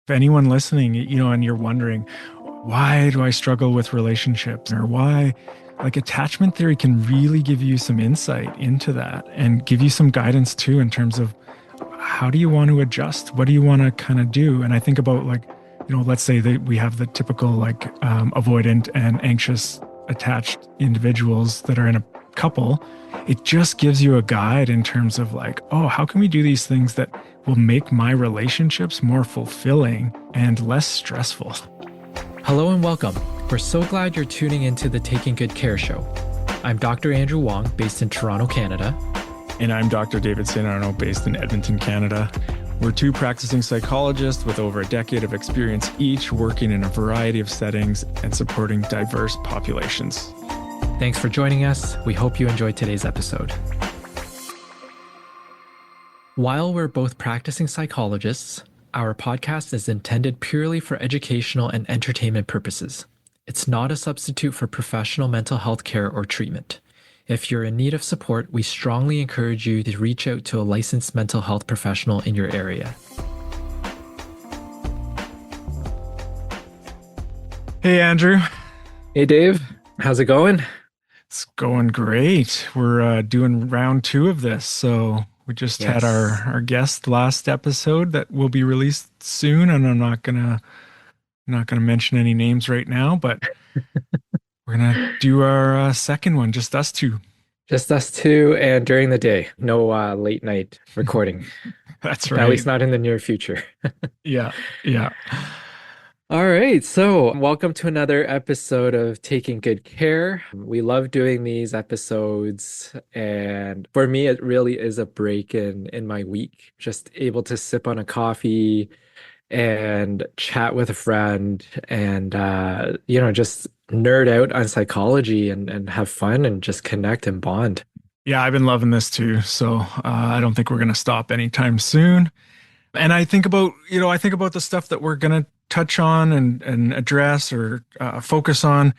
If anyone listening, and you're wondering, why do I struggle with relationships or why, like attachment theory can really give you some insight into that and give you some guidance too in terms of how do you want to adjust? What do you want to kind of do? And I think about like, let's say that we have the typical like avoidant and anxious attached individuals that are in a couple. It just gives you a guide in terms of like, oh, how can we do these things that will make my relationships more fulfilling and less stressful? Hello and welcome. We're so glad you're tuning into the Taking Good Care show. I'm Dr. Andrew Wong, based in Toronto, Canada. And I'm Dr. David St. Arno, based in Edmonton, Canada. We're two practicing psychologists with over a decade of experience each, working in a variety of settings and supporting diverse populations. Thanks for joining us. We hope you enjoyed today's episode. While we're both practicing psychologists, our podcast is intended purely for educational and entertainment purposes. It's not a substitute for professional mental health care or treatment. If you're in need of support, we strongly encourage you to reach out to a licensed mental health professional in your area. Hey, Andrew. Hey, Dave. How's it going? It's going great. We're doing round 2 of this. So we just had our guest last episode that will be released soon, and I'm not gonna mention any names right now, but we're gonna do our second one, just us two. Just us two, and during the day. No late night recording. That's right. At least not in the near future. Yeah. All right, so welcome to another episode of Taking Good Care. We love doing these episodes, and for me, it really is a break in my week. Just able to sip on a coffee and chat with a friend and, just nerd out on psychology and have fun and just connect and bond. Yeah, I've been loving this too. So I don't think we're going to stop anytime soon. And I think about the stuff that we're going to touch on and address or focus on.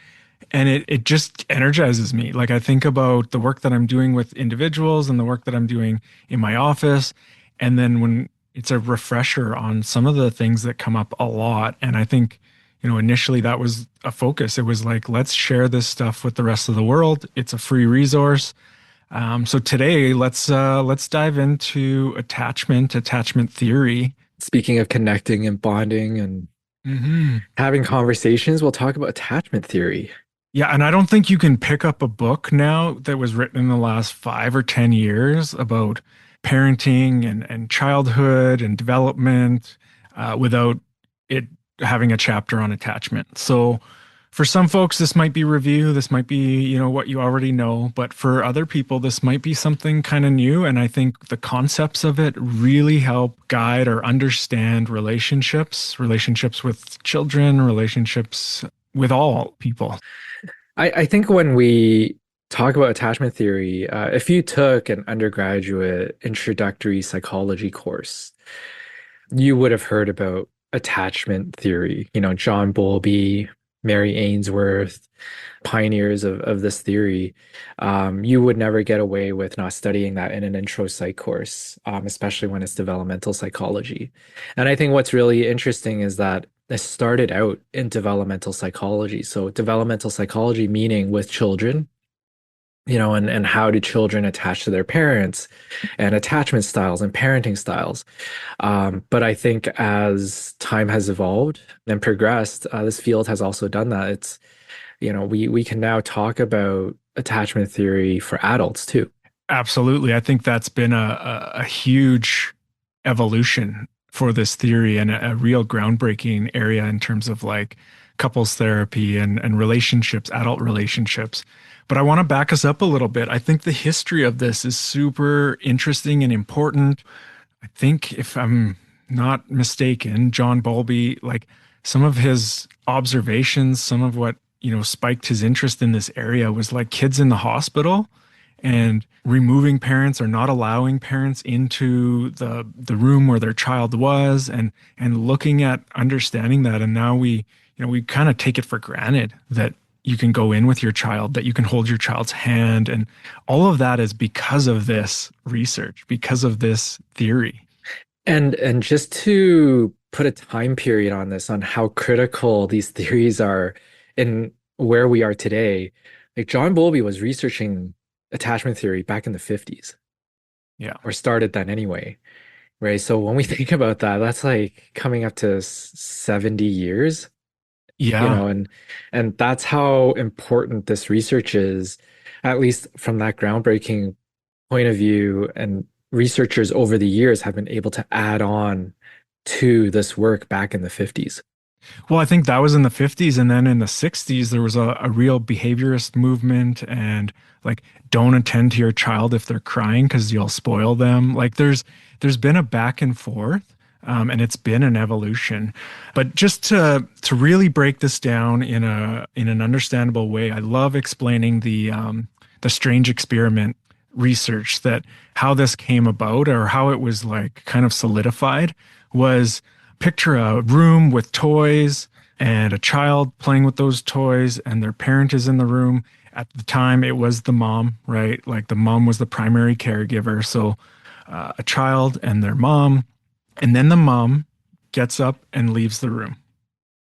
And it just energizes me. Like I think about the work that I'm doing with individuals and the work that I'm doing in my office. And then when it's a refresher on some of the things that come up a lot. And I think, initially that was a focus. It was like, let's share this stuff with the rest of the world. It's a free resource. So today, let's dive into attachment theory. Speaking of connecting and bonding and having conversations, we'll talk about attachment theory. Yeah, and I don't think you can pick up a book now that was written in the last 5 or 10 years about parenting and childhood and development without it having a chapter on attachment. So for some folks, this might be review. This might be, what you already know. But for other people, this might be something kind of new. And I think the concepts of it really help guide or understand relationships with children, relationships with all people. I think when we talk about attachment theory, if you took an undergraduate introductory psychology course, you would have heard about attachment theory. John Bowlby, Mary Ainsworth, pioneers of this theory. You would never get away with not studying that in an intro psych course, especially when it's developmental psychology. And I think what's really interesting is that it started out in developmental psychology. So developmental psychology meaning with children, and how do children attach to their parents and attachment styles and parenting styles. But I think as time has evolved and progressed, this field has also done that. It's, we can now talk about attachment theory for adults too. Absolutely. I think that's been a huge evolution for this theory and a real groundbreaking area in terms of like couples therapy and relationships, adult relationships. But I want to back us up a little bit. I think the history of this is super interesting and important. I think if I'm not mistaken, John Bowlby, like some of his observations, some of what, spiked his interest in this area was like kids in the hospital and removing parents or not allowing parents into the room where their child was and looking at understanding that. And now we kind of take it for granted that you can go in with your child, that you can hold your child's hand. And all of that is because of this research, because of this theory. And just to put a time period on this, on how critical these theories are in where we are today, like John Bowlby was researching attachment theory back in the 50s, Yeah. or started then anyway, right? So when we think about that, that's like coming up to 70 years, Yeah. and that's how important this research is, at least from that groundbreaking point of view. And researchers over the years have been able to add on to this work back in the 50s. Well, I think that was in the 50s. And then in the 60s, there was a real behaviorist movement and like, don't attend to your child if they're crying because you'll spoil them. Like, there's been a back and forth. And it's been an evolution, but just to really break this down in an understandable way, I love explaining the strange experiment research that how this came about or how it was like kind of solidified was picture a room with toys and a child playing with those toys, and their parent is in the room. At the time, it was the mom, right? Like the mom was the primary caregiver. So, a child and their mom, and then the mom gets up and leaves the room,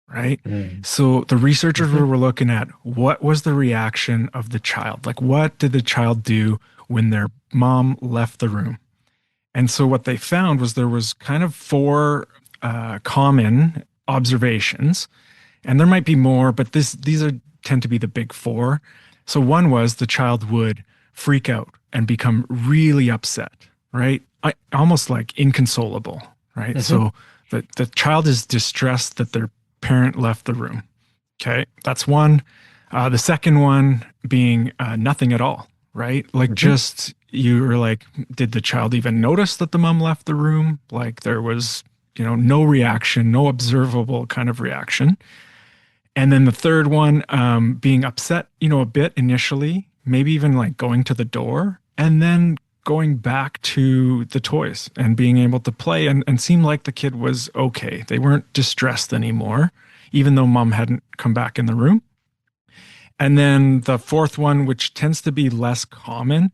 right? Mm. So, the researchers Hmm. were looking at what was the reaction of the child? Like, what did the child do when their mom left the room? And so what they found was there was kind of four common observations, and there might be more, but these are tend to be the big four. So one was the child would freak out and become really upset, right? Almost like inconsolable, right? Hmm. So the child is distressed that their parent left the room. Okay, that's one. The second one being nothing at all, right? Like Hmm. just you were like, did the child even notice that the mom left the room? Like there was, no reaction, no observable kind of reaction. And then the third one, being upset, a bit initially, maybe even like going to the door and then going back to the toys and being able to play and seem like the kid was okay. They weren't distressed anymore, even though mom hadn't come back in the room. And then the fourth one, which tends to be less common,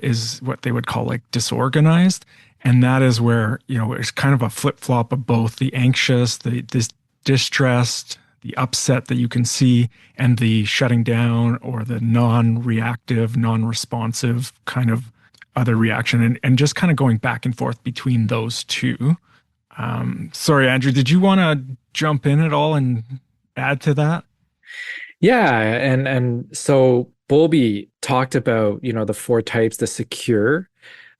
is what they would call like disorganized. And that is where, it's kind of a flip flop of both the anxious, this distressed, the upset that you can see, and the shutting down or the non reactive, non responsive kind of other reaction. And just kind of going back and forth between those two. Sorry, Andrew, did you want to jump in at all and add to that? Yeah, and so Bowlby talked about, the four types: the secure,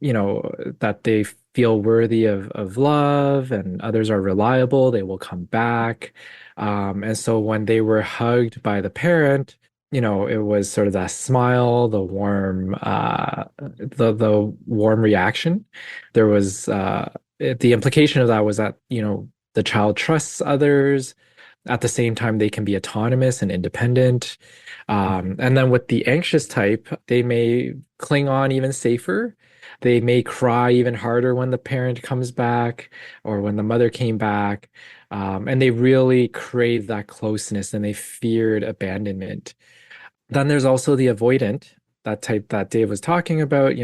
that they feel worthy of love, and others are reliable, they will come back. And so when they were hugged by the parent, it was sort of that smile, the warm reaction. There was the implication of that was that, the child trusts others. At the same time, they can be autonomous and independent. And then with the anxious type, they may cling on even safer. They may cry even harder when the parent comes back or when the mother came back. And they really crave that closeness and they feared abandonment. Then there's also the avoidant, that type that Dave was talking about,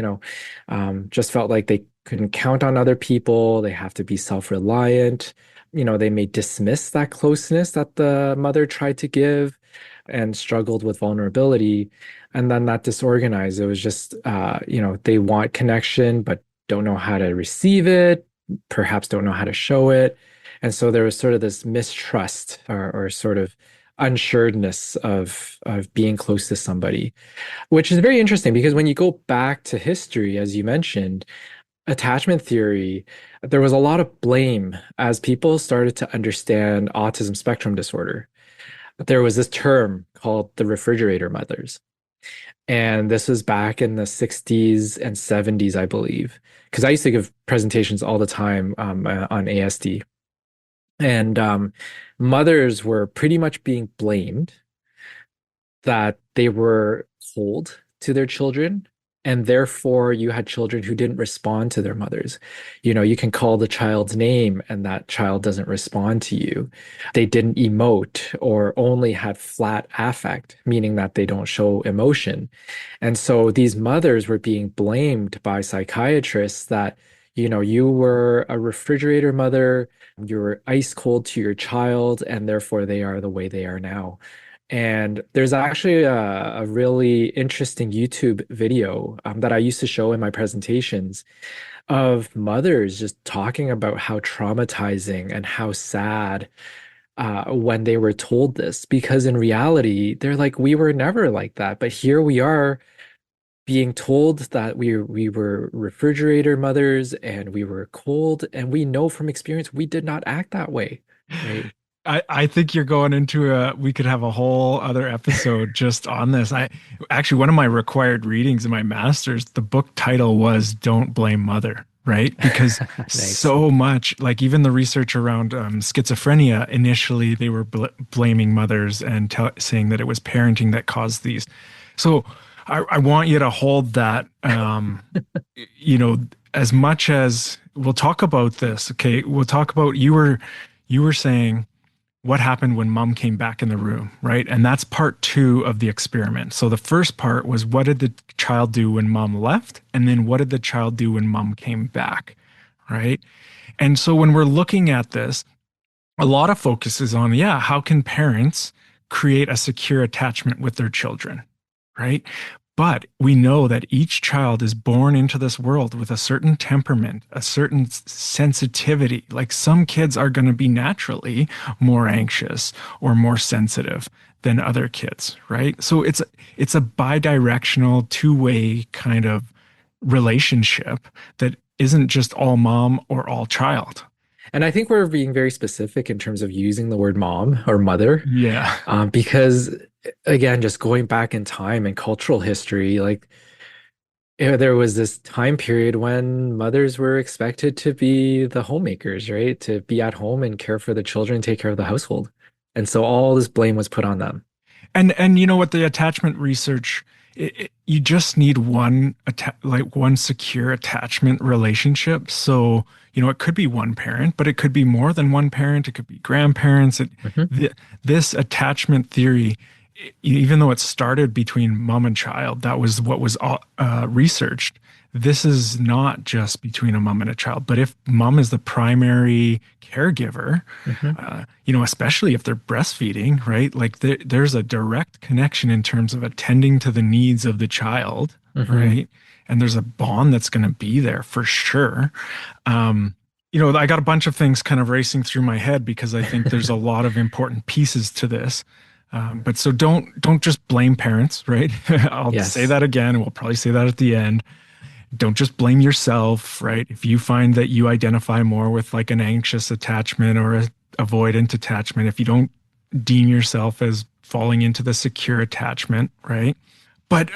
just felt like they couldn't count on other people. They have to be self-reliant. They may dismiss that closeness that the mother tried to give and struggled with vulnerability. And then that disorganized, it was just, they want connection, but don't know how to receive it, perhaps don't know how to show it. And so there was sort of this mistrust or sort of unsureness of being close to somebody, which is very interesting because when you go back to history, as you mentioned, attachment theory, there was a lot of blame as people started to understand autism spectrum disorder. There was this term called the refrigerator mothers. And this was back in the 60s and 70s, I believe, because I used to give presentations all the time on ASD. And mothers were pretty much being blamed that they were cold to their children. And therefore, you had children who didn't respond to their mothers. You can call the child's name and that child doesn't respond to you. They didn't emote or only had flat affect, meaning that they don't show emotion. And so these mothers were being blamed by psychiatrists that, You were a refrigerator mother, you were ice cold to your child, and therefore they are the way they are now. And there's actually a really interesting YouTube video that I used to show in my presentations of mothers just talking about how traumatizing and how sad when they were told this. Because in reality, they're like, we were never like that. But here we are being told that we were refrigerator mothers and we were cold, and we know from experience we did not act that way, right? I think you're going into we could have a whole other episode just on this. I actually, one of my required readings in my master's, the book title was Don't Blame Mother, right? Because Nice. so much, like even the research around schizophrenia, initially they were blaming mothers and saying that it was parenting that caused these. So I want you to hold that, you know, as much as we'll talk about this, okay? We'll talk about you were saying what happened when mom came back in the room, right? And that's part two of the experiment. So the first part was what did the child do when mom left? And then what did the child do when mom came back, right? And so when we're looking at this, a lot of focus is on, yeah, how can parents create a secure attachment with their children, right? But we know that each child is born into this world with a certain temperament, a certain sensitivity. Like some kids are going to be naturally more anxious or more sensitive than other kids, right? So it's a bidirectional, two-way kind of relationship that isn't just all mom or all child. And I think we're being very specific in terms of using the word mom or mother, Yeah. because again, just going back in time and cultural history, like there was this time period when mothers were expected to be the homemakers, right? To be at home and care for the children, take care of the household. And so all this blame was put on them. And you know what the attachment research you just need like one secure attachment relationship. So, it could be one parent, but it could be more than one parent. It could be grandparents. Hmm. Th this attachment theory, even though it started between mom and child, that was what was researched. This is not just between a mom and a child, but if mom is the primary caregiver, Hmm. especially if they're breastfeeding, right? Like there's a direct connection in terms of attending to the needs of the child, Hmm. right? And there's a bond that's going to be there for sure. I got a bunch of things kind of racing through my head because I think there's a lot of important pieces to this. But so don't just blame parents, right? I'll say Yes. that again, and we'll probably say that at the end. Don't just blame yourself, right? If you find that you identify more with like an anxious attachment or a avoidant attachment, if you don't deem yourself as falling into the secure attachment, right? But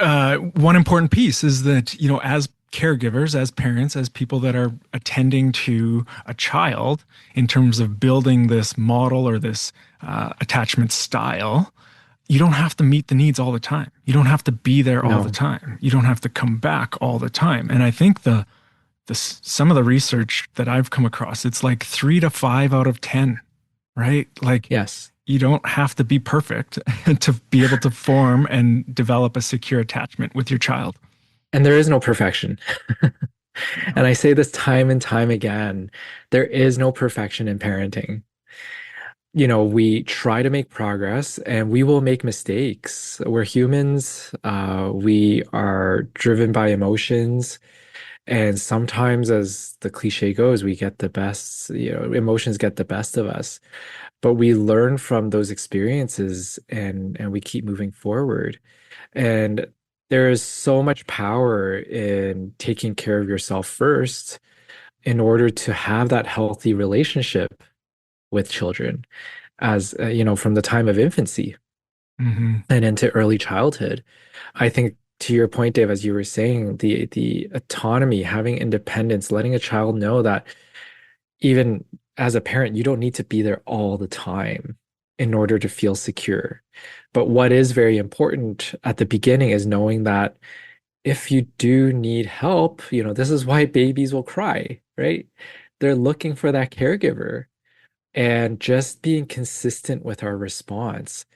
one important piece is that, as caregivers, as parents, as people that are attending to a child in terms of building this model or this attachment style, you don't have to meet the needs all the time. You don't have to be there all the No. time. You don't have to come back all the time. And I think some of the research that I've come across, it's like 3 to 5 out of 10, right? Like Yes. you don't have to be perfect to be able to form and develop a secure attachment with your child. And there is no perfection. Yeah. And I say this time and time again, there is no perfection in parenting. We try to make progress and we will make mistakes. We're humans. We are driven by emotions. And sometimes, as the cliche goes, we get the best, emotions get the best of us. But we learn from those experiences and we keep moving forward. And there is so much power in taking care of yourself first in order to have that healthy relationship with children as from the time of infancy Hmm. and into early childhood. I think to your point, Dave, as you were saying, the autonomy, having independence, letting a child know that even as a parent, you don't need to be there all the time in order to feel secure. But what is very important at the beginning is knowing that if you do need help, this is why babies will cry, right? They're looking for that caregiver and just being consistent with our response.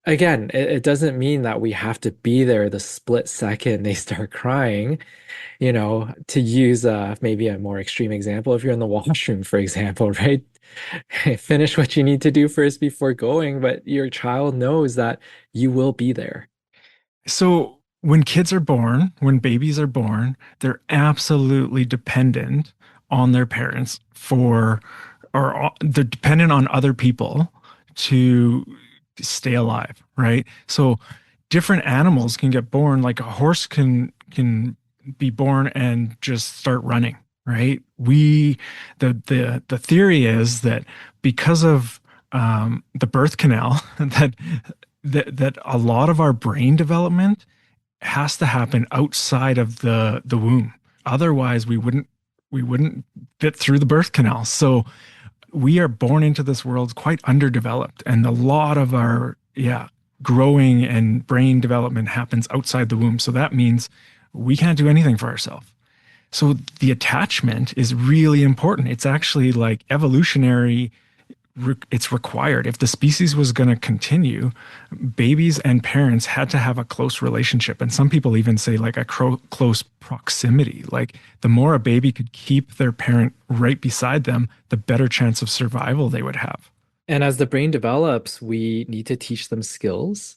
again, it doesn't mean that we have to be there the split second they start crying. To use maybe a more extreme example, if you're in the washroom, for example, right? Finish what you need to do first before going, but your child knows that you will be there. So when kids are born, when babies are born, they're absolutely dependent on their parents or they're dependent on other people to stay alive, right? So different animals can get born, like a horse can be born and just start running, right? The theory is that because of the birth canal, that a lot of our brain development has to happen outside of the womb. Otherwise, we wouldn't fit through the birth canal. So we are born into this world quite underdeveloped, and a lot of our growing and brain development happens outside the womb. So that means we can't do anything for ourselves. So the attachment is really important. It's actually like evolutionary, it's required. If the species was going to continue, babies and parents had to have a close relationship. And some people even say like a close proximity. Like the more a baby could keep their parent right beside them, the better chance of survival they would have. And as the brain develops, we need to teach them skills,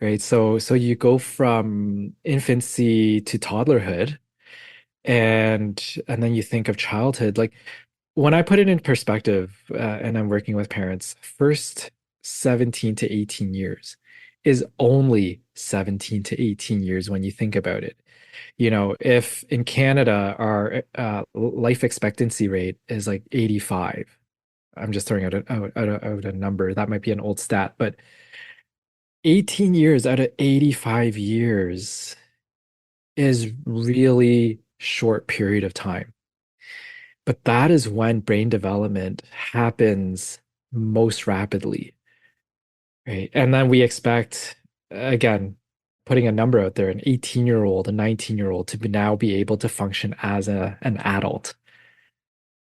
right? So you go from infancy to toddlerhood, and then you think of childhood. Like when I put it in perspective, and I'm working with parents, first 17 to 18 years is only 17 to 18 years when you think about it. If in Canada our life expectancy rate is like 85, I'm just throwing out a number. That might be an old stat, but 18 years out of 85 years is really short period of time. But that is when brain development happens most rapidly, right? And then we expect, again, putting a number out there, an 18-year-old, a 19-year-old to now be able to function as an adult,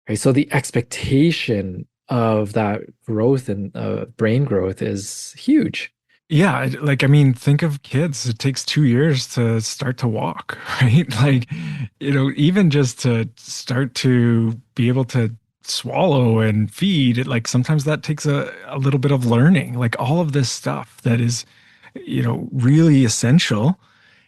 right? So the expectation of that growth and brain growth is huge. Yeah, like I mean, think of kids. It takes 2 years to start to walk, right? Like, even just to start to be able to swallow and feed, like sometimes that takes a little bit of learning, like all of this stuff that is, really essential.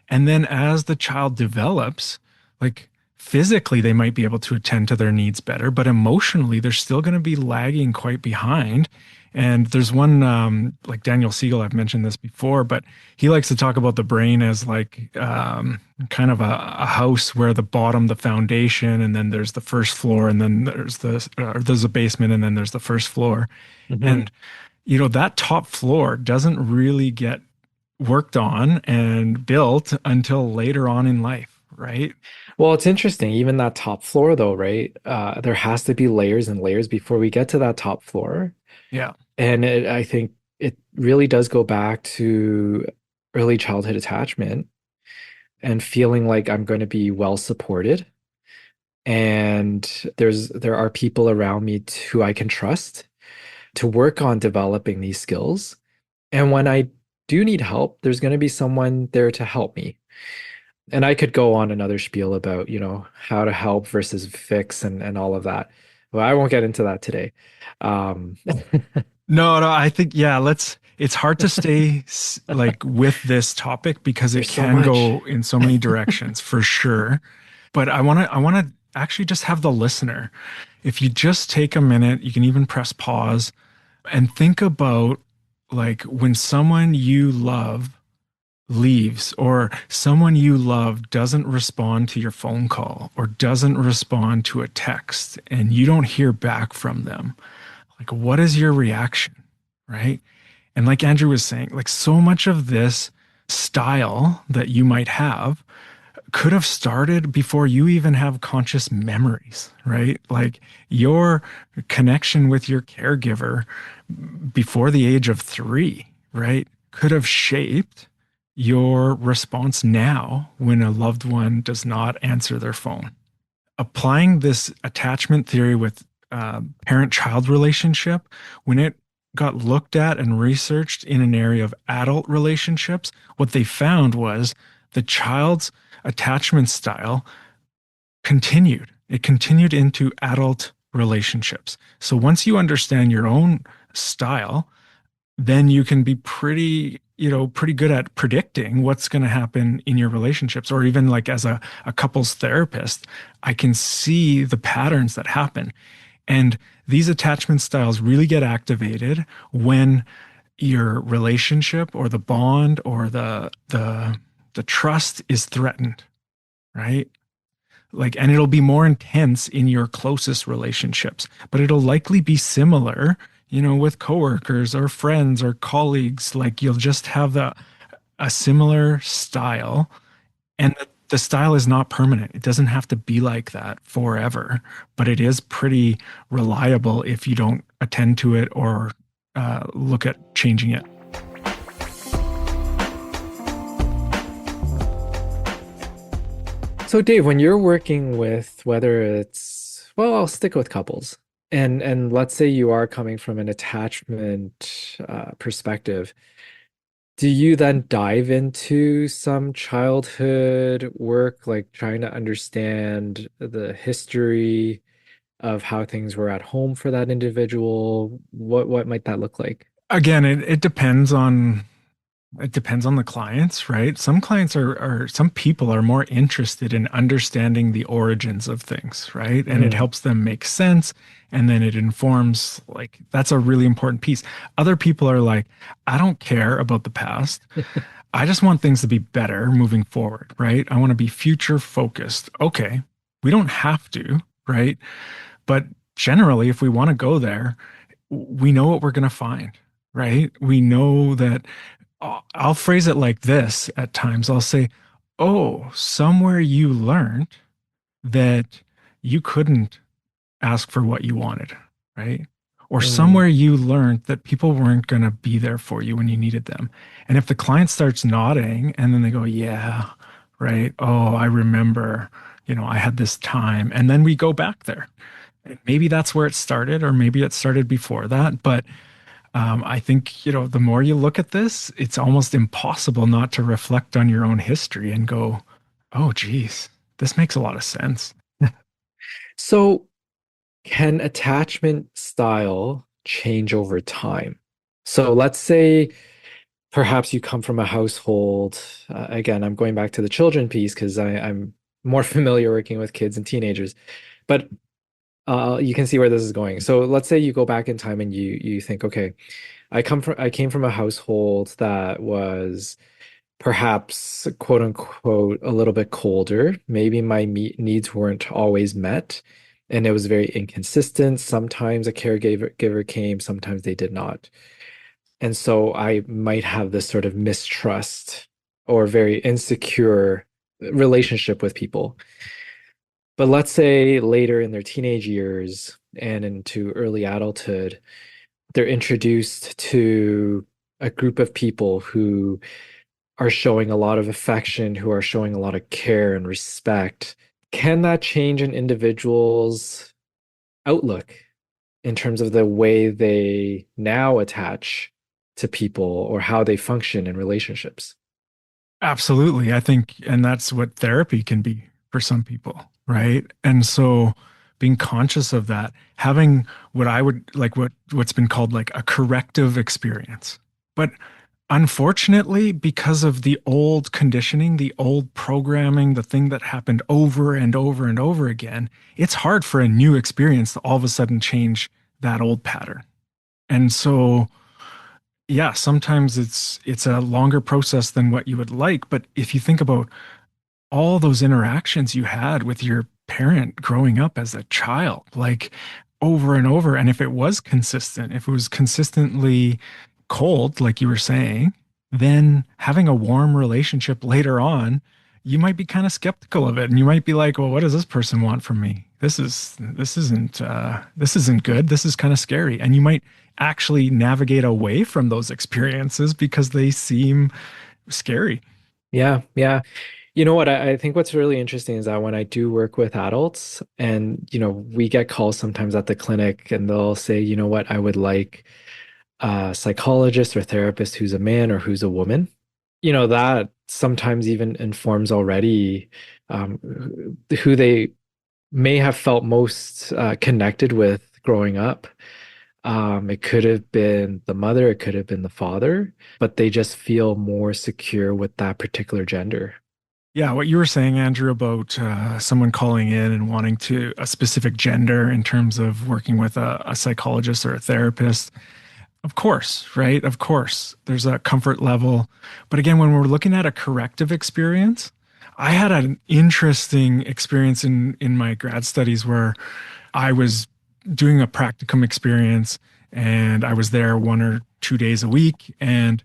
And then as the child develops, like physically, they might be able to attend to their needs better, but emotionally, they're still going to be lagging quite behind. And there's one, like Daniel Siegel, I've mentioned this before, but he likes to talk about the brain as like kind of a house where the bottom, the foundation, and then there's the first floor, and then there's a basement, and then there's the first floor. Mhm. And that top floor doesn't really get worked on and built until later on in life, right? Well, it's interesting. Even that top floor, though, right? There has to be layers and layers before we get to that top floor. Yeah. And I think it really does go back to early childhood attachment and feeling like I'm going to be well supported. And there are people around me who I can trust to work on developing these skills. And when I do need help, there's going to be someone there to help me. And I could go on another spiel about, how to help versus fix and all of that. Well, I won't get into that today. Um, No, no, I think, yeah, it's hard to stay like with this topic because it there's so can much. go in so many directions for sure. But I want to actually just have the listener. If you just take a minute, you can even press pause and think about like when someone you love leaves or someone you love doesn't respond to your phone call or doesn't respond to a text and you don't hear back from them. Like, what is your reaction? Right. And like Andrew was saying, like so much of this style that you might have could have started before you even have conscious memories, right? Like your connection with your caregiver before the age of 3, right, could have shaped your response now when a loved one does not answer their phone. Applying this attachment theory with parent child relationship, when it got looked at and researched in an area of adult relationships, what they found was the child's attachment style continued. It continued into adult relationships. So once you understand your own style, then you can be pretty good at predicting what's going to happen in your relationships. Or even like as a couples therapist, I can see the patterns that happen. And these attachment styles really get activated when your relationship or the bond or the trust is threatened, right? Like, and it'll be more intense in your closest relationships, but it'll likely be similar, with coworkers or friends or colleagues. Like, you'll just have a similar style, and the style is not permanent. It doesn't have to be like that forever, but it is pretty reliable if you don't attend to it or look at changing it. So Dave, when you're working with whether it's, well, I'll stick with couples. And let's say you are coming from an attachment perspective, do you then dive into some childhood work, like trying to understand the history of how things were at home for that individual? What might that look like? Again, it depends on the clients, right? Some clients some people are more interested in understanding the origins of things, right? And it Mm. helps them make sense. And then it informs, like, that's a really important piece. Other people are like, I don't care about the past. I just want things to be better moving forward, right? I want to be future focused. Okay. We don't have to, right? But generally, if we want to go there, we know what we're going to find, right? We know that I'll phrase it like this at times. I'll say, oh, somewhere you learned that you couldn't ask for what you wanted, right? Or Mm. somewhere you learned that people weren't going to be there for you when you needed them. And if the client starts nodding and then they go, yeah, right. Oh, I remember, I had this time. And then we go back there. And maybe that's where it started, or maybe it started before that. But I think, the more you look at this, it's almost impossible not to reflect on your own history and go, oh, geez, this makes a lot of sense. So can attachment style change over time? So let's say perhaps you come from a household. Again, I'm going back to the children piece because I'm more familiar working with kids and teenagers. But you can see where this is going. So let's say you go back in time and you think, okay, I came from a household that was perhaps quote unquote a little bit colder. Maybe my needs weren't always met, and it was very inconsistent. Sometimes a caregiver came, sometimes they did not. And so I might have this sort of mistrust or very insecure relationship with people. But let's say later in their teenage years and into early adulthood, they're introduced to a group of people who are showing a lot of affection, who are showing a lot of care and respect. Can that change an individual's outlook in terms of the way they now attach to people or how they function in relationships? Absolutely. I think, and that's what therapy can be for some people, right? And so being conscious of that, having what I would like, what's been called like a corrective experience. But unfortunately, because of the old conditioning, the old programming, the thing that happened over and over and over again, it's hard for a new experience to all of a sudden change that old pattern. And so, yeah, sometimes it's a longer process than what you would like. But if you think about all those interactions you had with your parent growing up as a child, like over and over. And if it was consistent, if it was consistently cold, like you were saying, then having a warm relationship later on, you might be kind of skeptical of it. And you might be like, well, what does this person want from me? This isn't good. This is kind of scary. And you might actually navigate away from those experiences because they seem scary. Yeah, yeah. You know what? I think what's really interesting is that when I do work with adults and, we get calls sometimes at the clinic and they'll say, you know what, I would like a psychologist or therapist who's a man or who's a woman, that sometimes even informs already who they may have felt most connected with growing up. It could have been the mother, it could have been the father, but they just feel more secure with that particular gender. Yeah, what you were saying, Andrew, about someone calling in and wanting to a specific gender in terms of working with a psychologist or a therapist. Of course, right? Of course, there's a comfort level. But again, when we're looking at a corrective experience, I had an interesting experience in my grad studies where I was doing a practicum experience and I was there 1 or 2 days a week and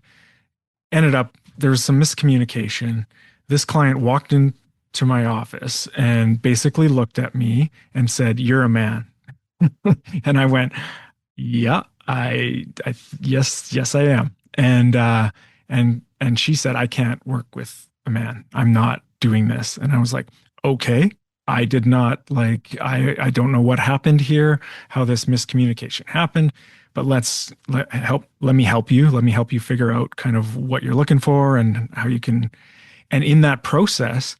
ended up there was some miscommunication. This client walked into my office and basically looked at me and said, "You're a man." And I went, "Yeah, yes, I am." And she said, "I can't work with a man. I'm not doing this." And I was like, "Okay." I did not like I don't know what happened here, how this miscommunication happened, but let me help you. Let me help you figure out kind of what you're looking for and how you can. And in that process,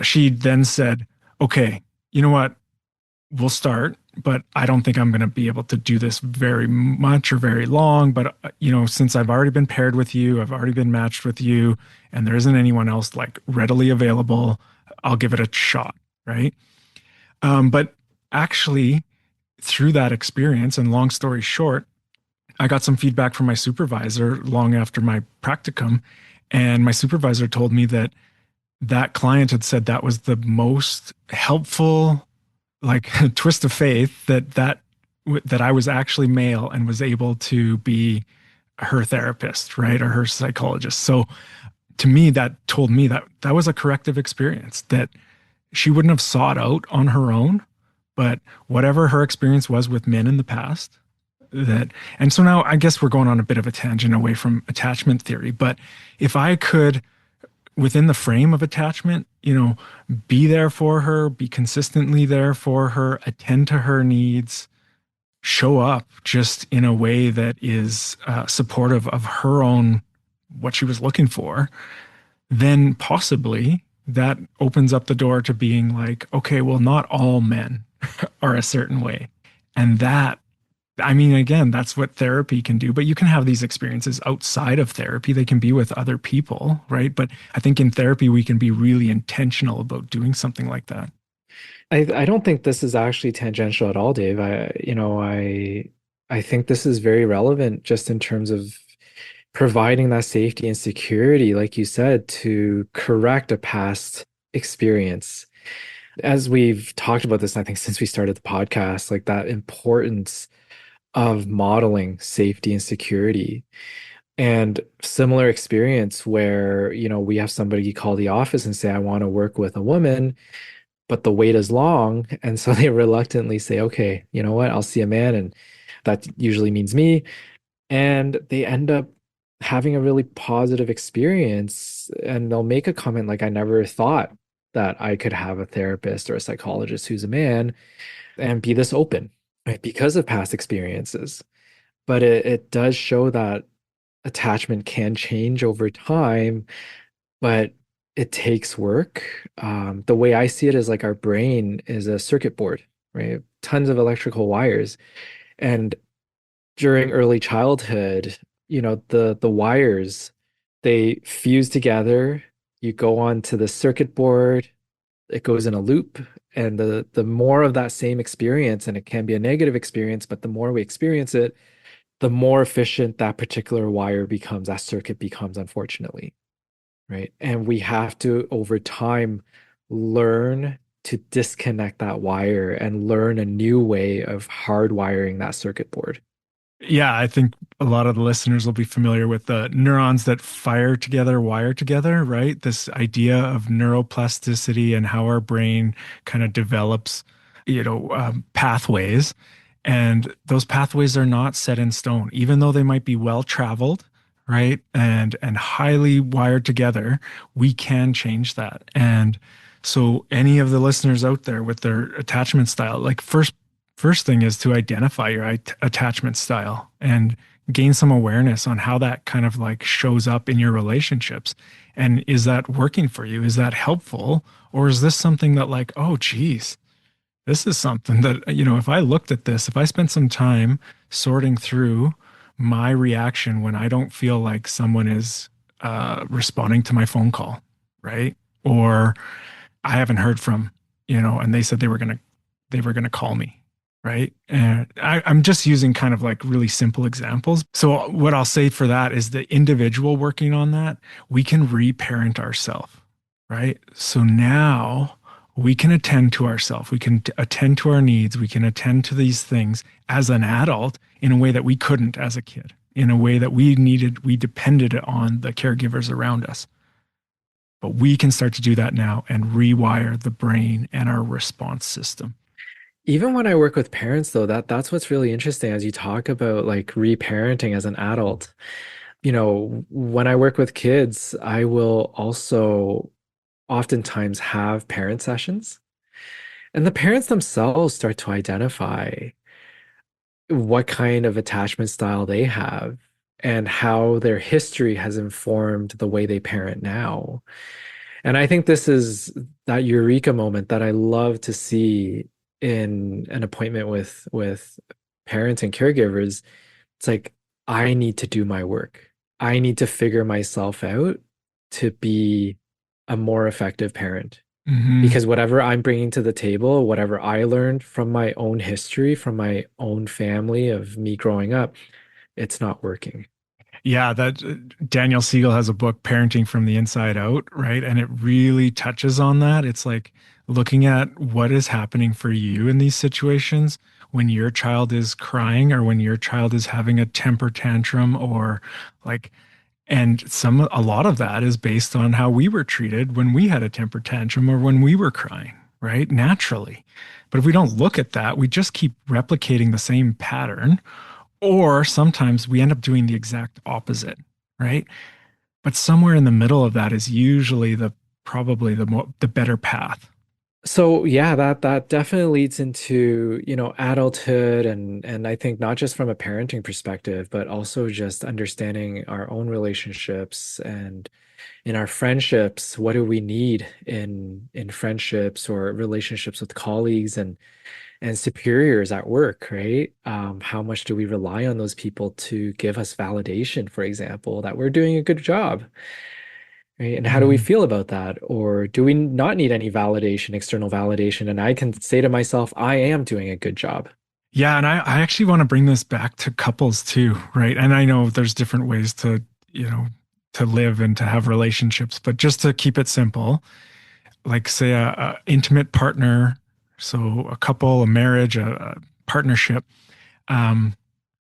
she then said, "Okay, you know what? We'll start, but I don't think I'm going to be able to do this very much or very long. But, since I've already been paired with you, I've already been matched with you, and there isn't anyone else like readily available, I'll give it a shot." Right. But actually, through that experience, and long story short, I got some feedback from my supervisor long after my practicum. And my supervisor told me that that client had said that was the most helpful like twist of faith that I was actually male and was able to be her therapist, right, or her psychologist. So to me, that told me that that was a corrective experience that she wouldn't have sought out on her own, but whatever her experience was with men in the past, that and so now I guess we're going on a bit of a tangent away from attachment theory, but if I could within the frame of attachment, be there for her, be consistently there for her, attend to her needs, show up just in a way that is supportive of her own, what she was looking for, then possibly that opens up the door to being like, okay, well, not all men are a certain way. And that I mean, again, that's what therapy can do, but you can have these experiences outside of therapy. They can be with other people, right? But I think in therapy, we can be really intentional about doing something like that. I don't think this is actually tangential at all, Dave. I think this is very relevant just in terms of providing that safety and security, like you said, to correct a past experience. As we've talked about this, I think since we started the podcast, like that importance of modeling safety and security. And similar experience where, we have somebody call the office and say, I want to work with a woman, but the wait is long. And so they reluctantly say, okay, you know what, I'll see a man. And that usually means me. And they end up having a really positive experience. And they'll make a comment like, I never thought that I could have a therapist or a psychologist who's a man and be this open, right? Because of past experiences. But it does show that attachment can change over time, but it takes work. The way I see it is like our brain is a circuit board, right? Tons of electrical wires. And during early childhood, the wires, they fuse together. You go on to the circuit board, it goes in a loop. And the more of that same experience, and it can be a negative experience, but the more we experience it, the more efficient that particular wire becomes, that circuit becomes, unfortunately, right? And we have to, over time, learn to disconnect that wire and learn a new way of hardwiring that circuit board. Yeah, I think a lot of the listeners will be familiar with the neurons that fire together, wire together, right? This idea of neuroplasticity and how our brain kind of develops, pathways. And those pathways are not set in stone, even though they might be well traveled, right? And highly wired together, we can change that. And so any of the listeners out there with their attachment style, like first thing is to identify your attachment style and gain some awareness on how that kind of like shows up in your relationships. And is that working for you? Is that helpful? Or is this something that like, oh, geez, this is something that, if I looked at this, if I spent some time sorting through my reaction when I don't feel like someone is responding to my phone call, right? Or I haven't heard from, and they said they were gonna call me, right? And I'm just using kind of like really simple examples. So what I'll say for that is the individual working on that, we can reparent ourselves, right? So now we can attend to ourselves. We can attend to our needs. We can attend to these things as an adult in a way that we couldn't as a kid, in a way that we depended on the caregivers around us. But we can start to do that now and rewire the brain and our response system. Even when I work with parents, though, that's what's really interesting as you talk about like reparenting as an adult. When I work with kids, I will also oftentimes have parent sessions, and the parents themselves start to identify what kind of attachment style they have and how their history has informed the way they parent now. And I think this is that eureka moment that I love to see in an appointment with parents and caregivers. It's like I need to do my work. I need to figure myself out to be a more effective parent. Hmm. Because whatever I'm bringing to the table, whatever I learned from my own history, from my own family of me growing up, it's not working. Yeah, that Daniel Siegel has a book, Parenting from the Inside Out, right? And it really touches on that. It's like looking at what is happening for you in these situations when your child is crying or when your child is having a temper tantrum or like, and a lot of that is based on how we were treated when we had a temper tantrum or when we were crying, right? Naturally. But if we don't look at that, we just keep replicating the same pattern, or sometimes we end up doing the exact opposite, right? But somewhere in the middle of that is usually probably the better path. So yeah, that definitely leads into, adulthood and I think not just from a parenting perspective, but also just understanding our own relationships and in our friendships, what do we need in friendships or relationships with colleagues and superiors at work, right? How much do we rely on those people to give us validation, for example, that we're doing a good job, right? And how do we Mhm. feel about that? Or do we not need any validation, external validation? And I can say to myself, I am doing a good job. Yeah, and I actually want to bring this back to couples too, right? And I know there's different ways you know, to live and to have relationships, but just to keep it simple, like say a intimate partner, so a couple, a marriage, a partnership. Um,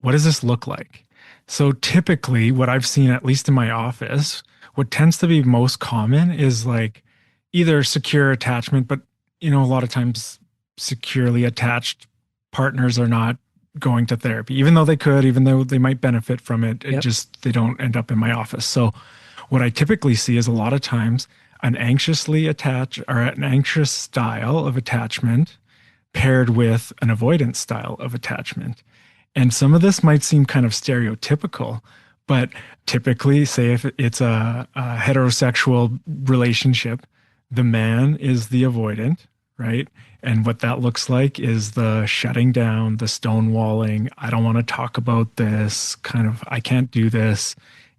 what does this look like? So typically, what I've seen, at least in my office, what tends to be most common is like either secure attachment, but a lot of times securely attached partners are not going to therapy, even though they could, even though they might benefit from it. It Yep. just, they don't end up in my office. So what I typically see is a lot of times an anxiously attached or an anxious style of attachment paired with an avoidance style of attachment. And some of this might seem kind of stereotypical, but typically, say if it's a heterosexual relationship, the man is the avoidant, right? And what that looks like is the shutting down, the stonewalling. I don't want to talk about this, kind of, I can't do this.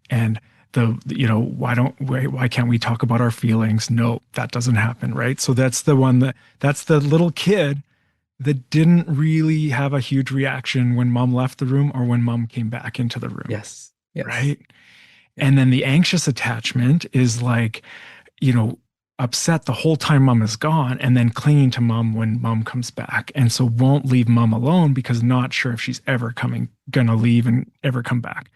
And why can't we talk about our feelings? No, that doesn't happen, right? So that's the little kid that didn't really have a huge reaction when mom left the room or when mom came back into the room, Yes. Yes. right? Yeah. And then the anxious attachment is like, you know, upset the whole time mom is gone and then clinging to mom when mom comes back. And so won't leave mom alone because not sure if she's ever gonna leave and ever come back.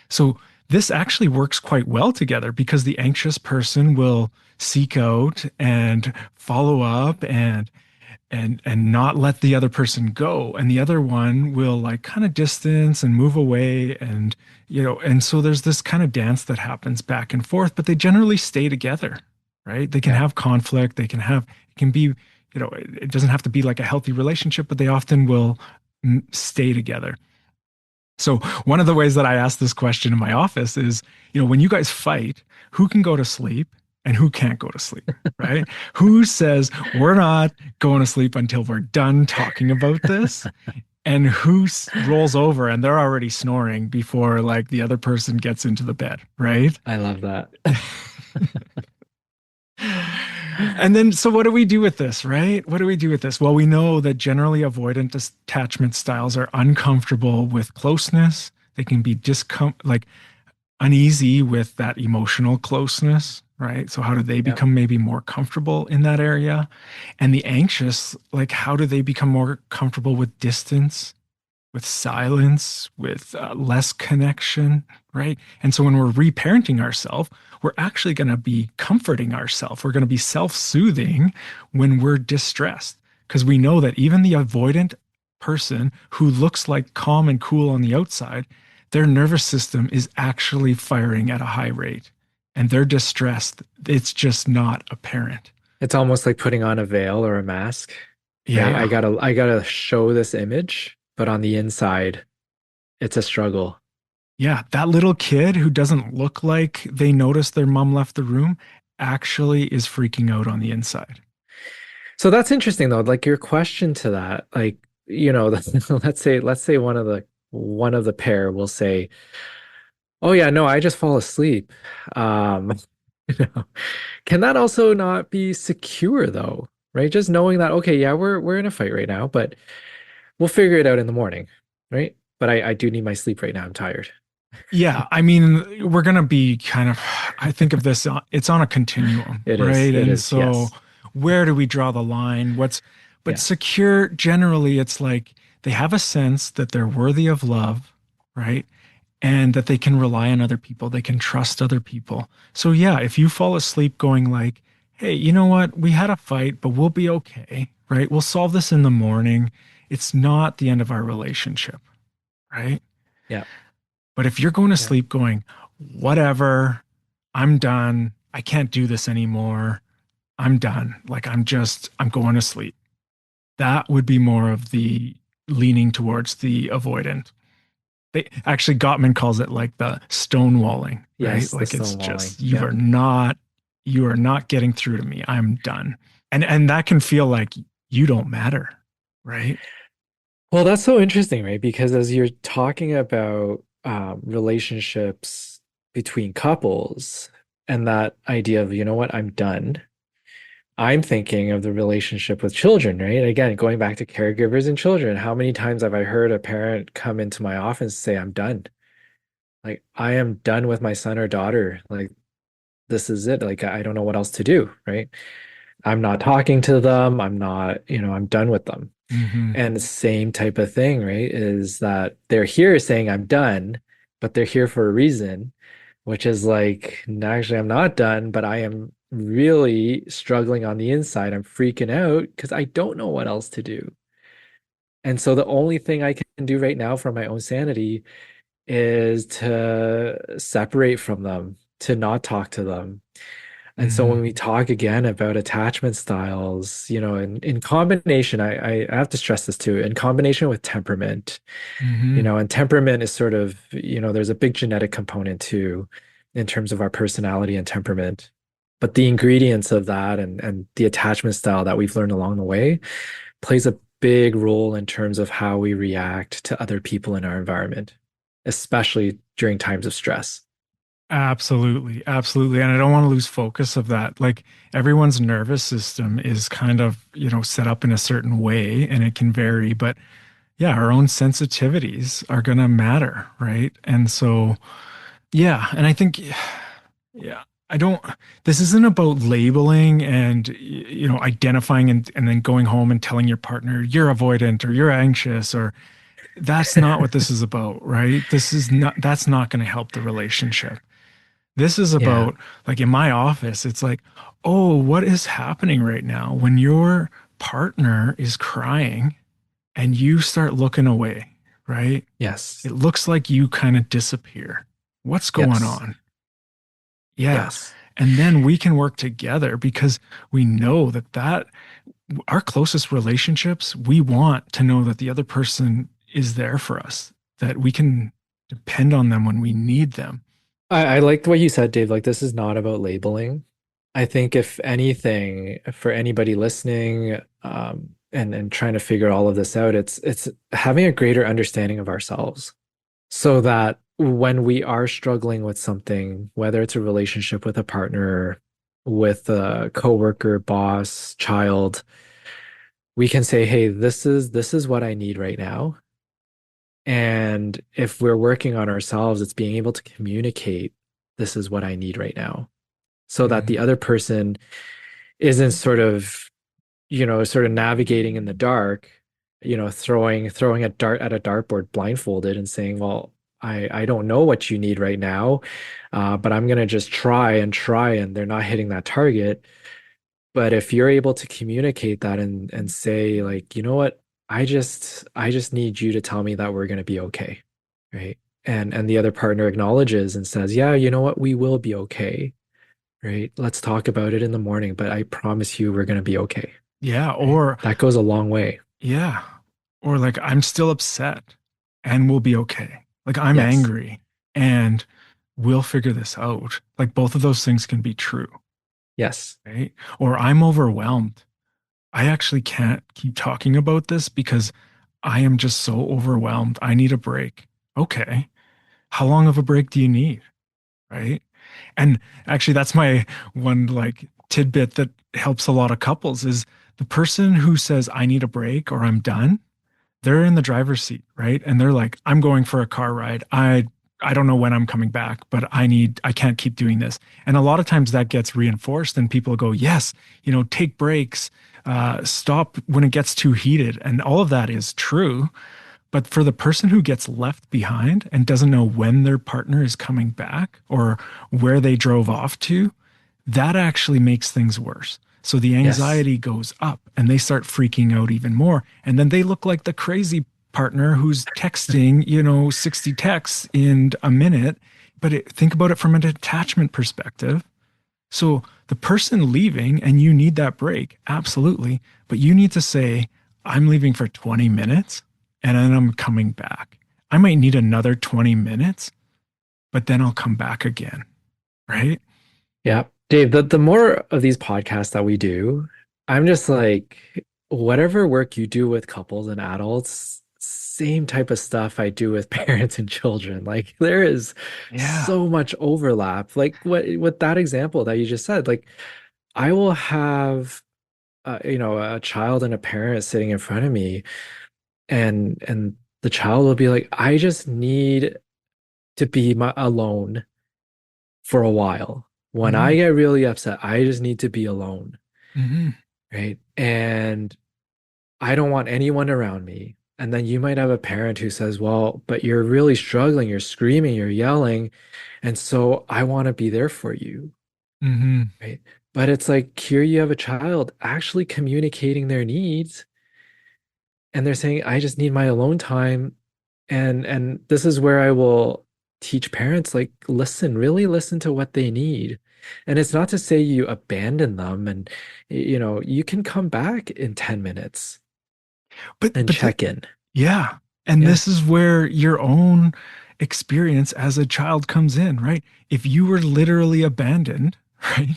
So this actually works quite well together because the anxious person will seek out and follow up and not let the other person go, and the other one will like kind of distance and move away, and and so there's this kind of dance that happens back and forth, but they generally stay together, right? They can Yeah. have conflict, it can be, it doesn't have to be like a healthy relationship, but they often will stay together. So one of the ways that I ask this question in my office is, when you guys fight, who can go to sleep and who can't go to sleep, right? Who says we're not going to sleep until we're done talking about this? And who rolls over and they're already snoring before like the other person gets into the bed, right? I love that. And then, so what do we do with this, right? What do we do with this? Well, we know that generally avoidant attachment styles are uncomfortable with closeness. They can be like uneasy with that emotional closeness, right? So how do they Yeah. become maybe more comfortable in that area? And the anxious, like how do they become more comfortable with distance, with silence, with less connection, right? And so when we're reparenting ourselves, we're actually going to be comforting ourselves. We're going to be self-soothing when we're distressed because we know that even the avoidant person who looks like calm and cool on the outside, their nervous system is actually firing at a high rate and they're distressed. It's just not apparent. It's almost like putting on a veil or a mask, right? I Yeah. gotta I gotta show this image, but on the inside, it's a struggle. Yeah, that little kid who doesn't look like they noticed their mom left the room actually is freaking out on the inside. So that's interesting though. Like your question to that, like, let's say one of the pair will say, "Oh yeah, no, I just fall asleep." Um, you know, can that also not be secure though, right? Just knowing that, okay, yeah, we're in a fight right now, but we'll figure it out in the morning, right? But I do need my sleep right now. I'm tired. Yeah, I mean, we're gonna be kind of, I think of this, it's on a continuum, It is. right? It And is. so Yes. where do we draw the line? But Yeah. secure, generally, it's like they have a sense that they're worthy of love, right? And that they can rely on other people, they can trust other people. So yeah, if you fall asleep going like, hey, you know what? We had a fight, but we'll be okay, right? We'll solve this in the morning. It's not the end of our relationship, right? Yeah. But if you're going to Yeah. sleep going, whatever, I'm done. I can't do this anymore. I'm done. Like I'm going to sleep. That would be more of the leaning towards the avoidant. They actually Gottman calls it like the stonewalling, right? Yes. The Like it's stonewalling. just Yeah. you are not getting through to me. I'm done. And that can feel like you don't matter, right? Well, that's so interesting, right? Because as you're talking about relationships between couples and that idea of, you know what, I'm done, I'm thinking of the relationship with children, right? Again, going back to caregivers and children, how many times have I heard a parent come into my office and say, I'm done? Like, I am done with my son or daughter. Like, this is it. Like, I don't know what else to do, right? I'm not talking to them. I'm not, I'm done with them. Hmm. And the same type of thing, right? Is that they're here saying I'm done, but they're here for a reason, which is like, "No, actually, I'm not done, but I am really struggling on the inside. I'm freaking out because I don't know what else to do. And so the only thing I can do right now for my own sanity is to separate from them, to not talk to them. And so when Hmm. we talk again about attachment styles, in combination, I have to stress this too, in combination with temperament, Hmm. and temperament is sort of, there's a big genetic component too, in terms of our personality and temperament. But the ingredients of that and the attachment style that we've learned along the way plays a big role in terms of how we react to other people in our environment, especially during times of stress. Absolutely, absolutely. And I don't want to lose focus of that. Like everyone's nervous system is kind of, set up in a certain way and it can vary, but yeah, our own sensitivities are going to matter, right? And so, yeah, and I think yeah, I don't this isn't about labeling and identifying and then going home and telling your partner you're avoidant or you're anxious or that's not what this is about, right? That's not going to help the relationship. This is Yeah. about, like in my office, it's like, oh, what is happening right now when your partner is crying and you start looking away, right? Yes. It looks like you kind of disappear. What's going Yes. on? Yeah. Yes. And then we can work together because we know that our closest relationships, we want to know that the other person is there for us. that we can depend on them when we need them. I liked what you said, Dave. Like, this is not about labeling. I think if anything, for anybody listening, and trying to figure all of this out, it's having a greater understanding of ourselves so that when we are struggling with something, whether it's a relationship with a partner, with a coworker, boss, child, we can say, "Hey, this is what I need right now." And if we're working on ourselves, it's being able to communicate, "This is what I need right now," so that the Mhm. other person isn't sort of navigating in the dark, throwing a dart at a dartboard blindfolded and saying, "Well, I don't know what you need right now, but I'm gonna just try and try," and they're not hitting that target. But if you're able to communicate that and say, like, "You know what? I just need you to tell me that we're gonna be okay," right? And the other partner acknowledges and says, "Yeah, you know what? We will be okay." Right? Let's talk about it in the morning, but I promise you we're going to be okay. Yeah, Right? or That goes a long way. yeah, or like I'm still upset and we'll be okay. Like I'm Yes. angry and we'll figure this out. Like both of those things can be true, Yes. right? Or I'm overwhelmed. I actually can't keep talking about this because I am just so overwhelmed. I need a break. Okay. How long of a break do you need? Right. And actually, that's my one like tidbit that helps a lot of couples is the person who says, I need a break or I'm done, they're in the driver's seat, right? And they're like, I'm going for a car ride. I don't know when I'm coming back, but I can't keep doing this. And a lot of times that gets reinforced and people go, yes, take breaks, stop when it gets too heated. And all of that is true. But for the person who gets left behind and doesn't know when their partner is coming back or where they drove off to, that actually makes things worse. So the Yes. anxiety goes up and they start freaking out even more. And then they look like the crazy partner who's texting, 60 texts in a minute. But think about it from an attachment perspective. So the person leaving and you need that break, absolutely. But you need to say, I'm leaving for 20 minutes and then I'm coming back. I might need another 20 minutes, but then I'll come back again. Right? Yeah. Dave, the more of these podcasts that we do, I'm just like, whatever work you do with couples and adults, same type of stuff I do with parents and children. Like there is Yeah. so much overlap. Like what with that example that you just said, like I will have a child and a parent sitting in front of me, and the child will be like, I just need to be alone for a while. When I Hmm. get really upset, I just need to be alone, Hmm. right? And I don't want anyone around me. And then you might have a parent who says, well, but you're really struggling, you're screaming, you're yelling, and so I want to be there for you, Hmm. right? But it's like here you have a child actually communicating their needs, and they're saying, I just need my alone time. And this is where I will teach parents, like, listen, really listen to what they need. And it's not to say you abandon them, and you can come back in 10 minutes But and but check in. yeah, and Yeah. this is where your own experience as a child comes in, right? If you were literally abandoned, right?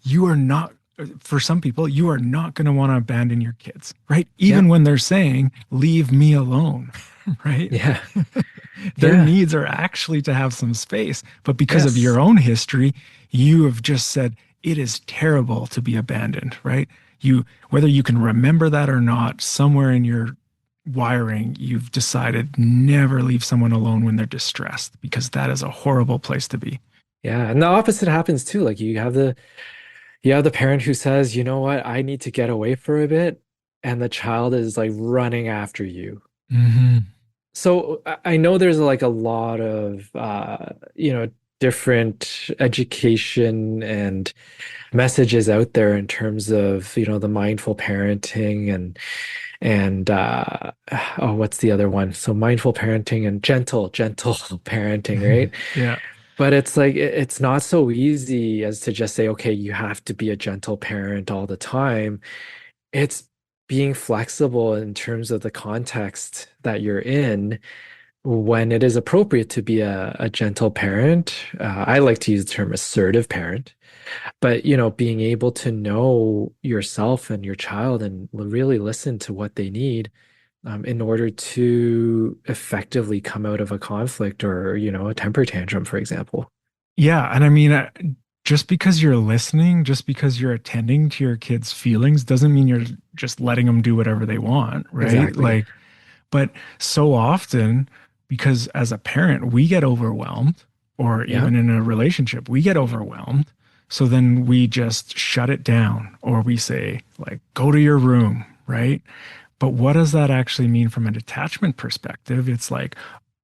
You are not, for some people, you are not going to want to abandon your kids, right? Even Yeah. when they're saying, leave me alone, right? Yeah. Their Yeah. needs are actually to have some space. But because of Yes. your own history, you have just said, it is terrible to be abandoned, right? Whether you can remember that or not, somewhere in your wiring, you've decided never leave someone alone when they're distressed because that is a horrible place to be. Yeah. And the opposite happens too. Like you have the parent who says, you know what, I need to get away for a bit, and the child is like running after you. Hmm. So I know there's like a lot of different education and messages out there in terms of the mindful parenting and oh, what's the other one? So mindful parenting and gentle parenting, right? Yeah. But it's like it's not so easy as to just say, okay, you have to be a gentle parent all the time. It's being flexible in terms of the context that you're in, when it is appropriate to be a gentle parent. I like to use the term assertive parent, but being able to know yourself and your child and really listen to what they need in order to effectively come out of a conflict or, a temper tantrum, for example. Yeah, and I mean, just because you're listening, just because you're attending to your kids' feelings doesn't mean you're just letting them do whatever they want, right? Exactly. Like, but so often, because as a parent, we get overwhelmed, or Yeah. even in a relationship, we get overwhelmed. So then we just shut it down, or we say, like, go to your room, right? But what does that actually mean from a detachment perspective? It's like,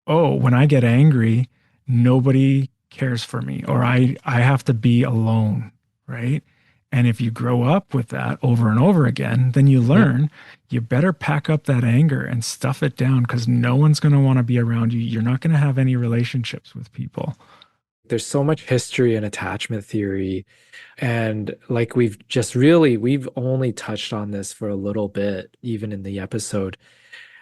oh, when I get angry, nobody cares for me, or I have to be alone, right? And if you grow up with that over and over again, then you Yeah. learn you better pack up that anger and stuff it down because no one's going to want to be around you. You're not going to have any relationships with people. There's so much history in attachment theory. And like we've only touched on this for a little bit, even in the episode,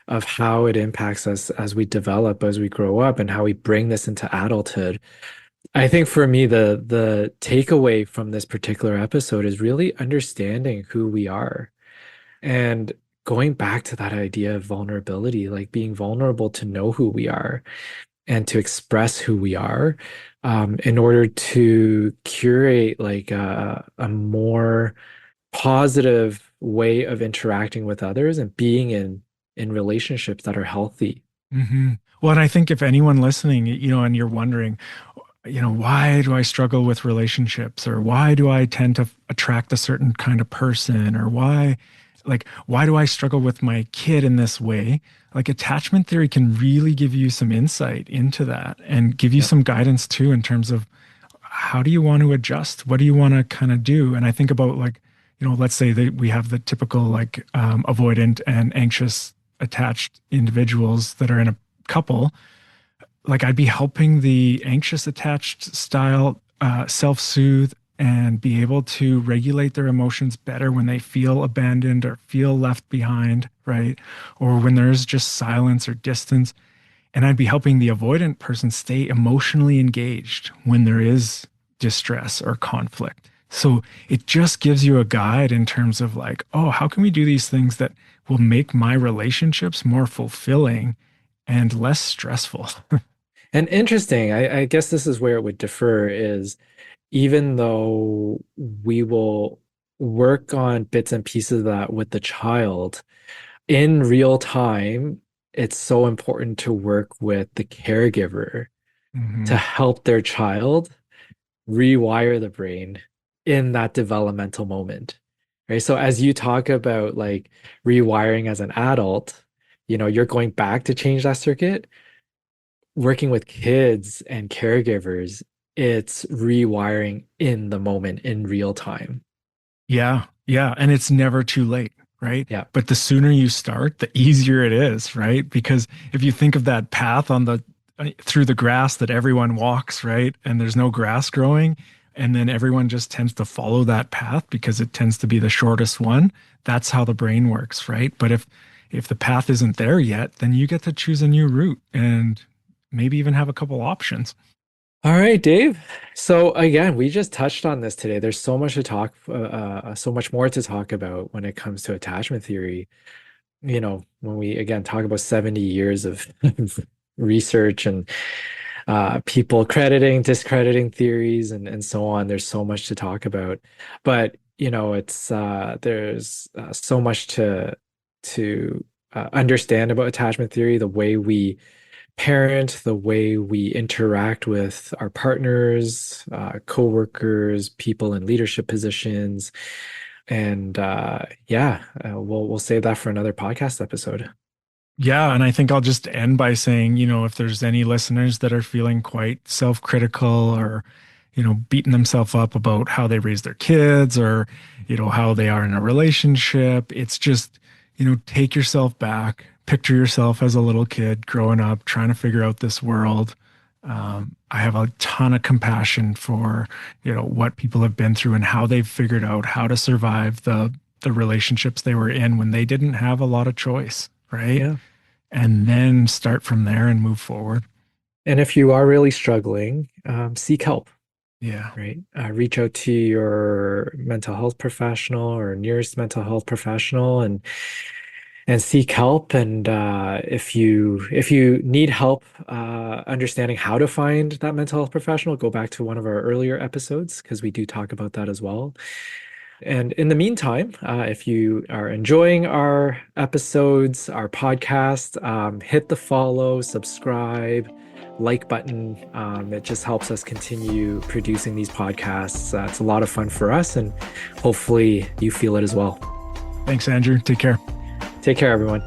of how it impacts us as we develop, as we grow up, and how we bring this into adulthood. I think for me, the takeaway from this particular episode is really understanding who we are and going back to that idea of vulnerability, like being vulnerable to know who we are and to express who we are, in order to curate like a more positive way of interacting with others and being in relationships that are healthy. Well, and I think if anyone listening, and you're wondering, why do I struggle with relationships or why do I tend to attract a certain kind of person or why do I struggle with my kid in this way? Like attachment theory can really give you some insight into that and give you Yep. some guidance too in terms of how do you want to adjust? What do you want to kind of do? And I think about like, let's say that we have the typical like avoidant and anxious attached individuals that are in a couple like I'd be helping the anxious attached style self-soothe and be able to regulate their emotions better when they feel abandoned or feel left behind, right? Or when there's just silence or distance. And I'd be helping the avoidant person stay emotionally engaged when there is distress or conflict. So it just gives you a guide in terms of like, oh, how can we do these things that will make my relationships more fulfilling and less stressful? And interesting, I guess this is where it would differ is even though we will work on bits and pieces of that with the child in real time, it's so important to work with the caregiver to hmm help their child rewire the brain in that developmental moment. Right. So as you talk about like rewiring as an adult, you're going back to change that circuit. Working with kids and caregivers, it's rewiring in the moment in real time. Yeah, yeah. And it's never too late, right? Yeah. But the sooner you start, the easier it is, right? Because if you think of that path on the through the grass that everyone walks, right? And there's no grass growing, and then everyone just tends to follow that path because it tends to be the shortest one. That's how the brain works, right? But if the path isn't there yet, then you get to choose a new route and maybe even have a couple options. All right, Dave. So again, we just touched on this today. There's so much to talk, so much more to talk about when it comes to attachment theory. When we again talk about 70 years of research and people crediting, discrediting theories and so on. There's so much to talk about. But, it's there's so much to understand about attachment theory, the way we parent, the way we interact with our partners, coworkers, people in leadership positions. And yeah, we'll save that for another podcast episode. Yeah, and I think I'll just end by saying, if there's any listeners that are feeling quite self-critical or, beating themselves up about how they raise their kids or, how they are in a relationship, it's just, take yourself back, picture yourself as a little kid growing up, trying to figure out this world. I have a ton of compassion for, what people have been through and how they've figured out how to survive the relationships they were in when they didn't have a lot of choice, right? Yeah. and then start from there and move forward. And if you are really struggling, seek help, Yeah. right? Reach out to your mental health professional or nearest mental health professional and seek help. And if you need help understanding how to find that mental health professional, go back to one of our earlier episodes because we do talk about that as well. And in the meantime, if you are enjoying our episodes, our podcast, hit the follow, subscribe, like button. It just helps us continue producing these podcasts. It's a lot of fun for us, and hopefully you feel it as well. Thanks, Andrew. Take care. Take care, everyone.